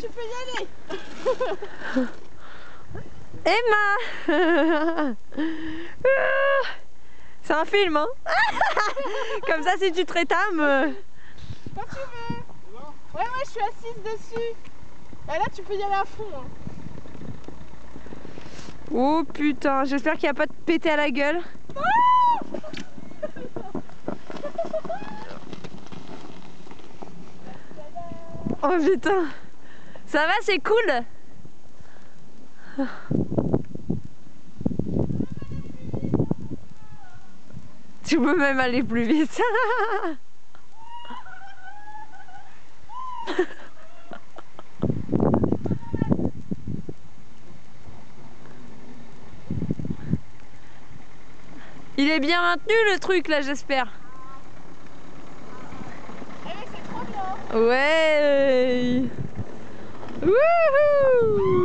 tu peux y aller. Emma. C'est un film, hein. Comme ça, si tu te rétames. Quand tu veux. Ouais, je suis assise dessus. Et là, tu peux y aller à fond. Hein. Oh putain, j'espère qu'il n'y a pas de pété à la gueule. Oh putain. Ça va, c'est cool. Tu peux même aller plus vite. Il est bien maintenu le truc là, j'espère. Eh mais c'est trop bien. Ouais. Wouhou.